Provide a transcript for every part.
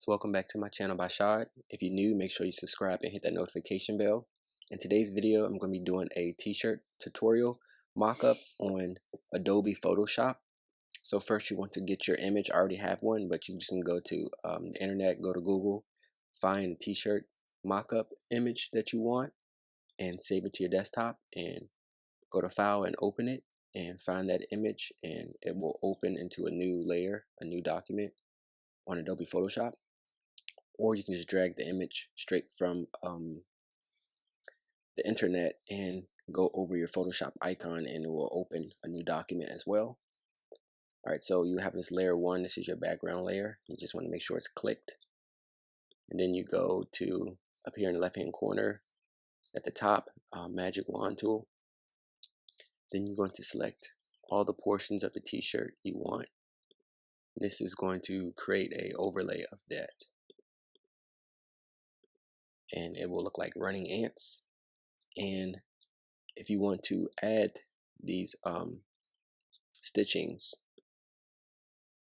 So welcome back to my channel, Byshaad. If you're new, make sure you subscribe and hit that notification bell. In today's video, I'm going to be doing a t-shirt tutorial mock-up on Adobe Photoshop. So first you want to get your image. I already have one, but you just can go to the internet, go to Google, find the t-shirt mock-up image that you want and save it to your desktop, and go to File and open it and find that image, and it will open into a new layer, a new document on Adobe Photoshop. Or you can just drag the image straight from the internet and go over your Photoshop icon, and it will open a new document as well. Alright, so you have this layer 1. This is your background layer. You just want to make sure it's clicked. And then you go to up here in the left hand corner at the top, magic wand tool. Then you're going to select all the portions of the t-shirt you want. This is going to create a overlay of that, and it will look like running ants. And if you want to add these stitchings,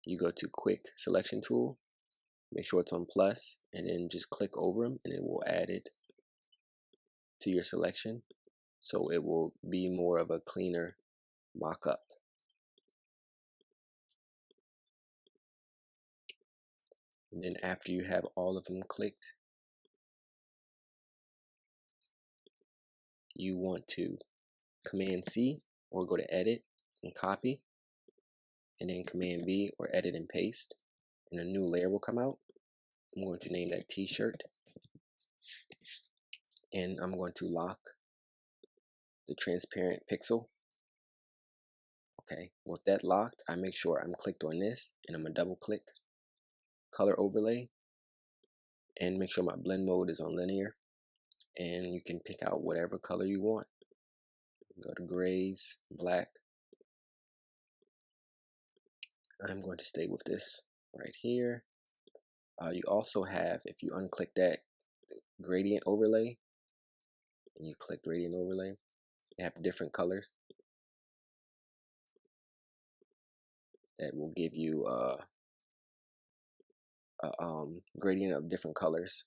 you go to quick selection tool, make sure it's on plus, and then just click over them, and it will add it to your selection, so it will be more of a cleaner mock-up. And then after you have all of them clicked, you want to Command C or go to edit and copy, and then Command V or edit and paste, and a new layer will come out. I'm going to name that t-shirt, and I'm going to lock the transparent pixel. Okay, with that locked, I make sure I'm clicked on this, and I'm gonna double click color overlay and make sure my blend mode is on linear, and you can pick out whatever color you want. Go to grays, black. I'm going to stay with this right here. You also have, if you unclick that gradient overlay and you click gradient overlay, you have different colors that will give you a gradient of different colors,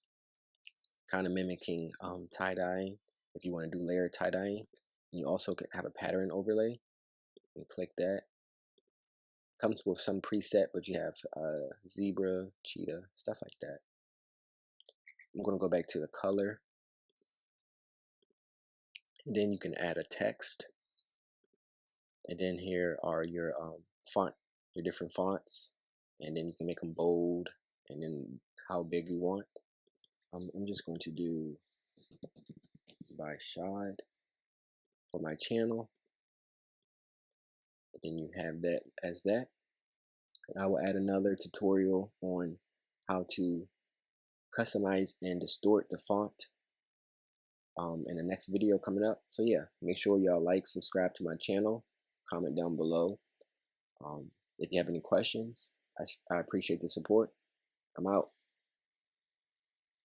kind of mimicking tie-dyeing. If you want to do layered tie-dyeing, you also can have a pattern overlay and click that. Comes with some preset, but you have zebra, cheetah, stuff like that. I'm going to go back to the color, and then you can add a text, and then here are your font, your different fonts, and then you can make them bold, and then how big you want. I'm just going to do Byshaad for my channel, and then you have that as that. And I will add another tutorial on how to customize and distort the font in the next video coming up. So yeah, make sure y'all like, subscribe to my channel, comment down below. If you have any questions, I appreciate the support. I'm out.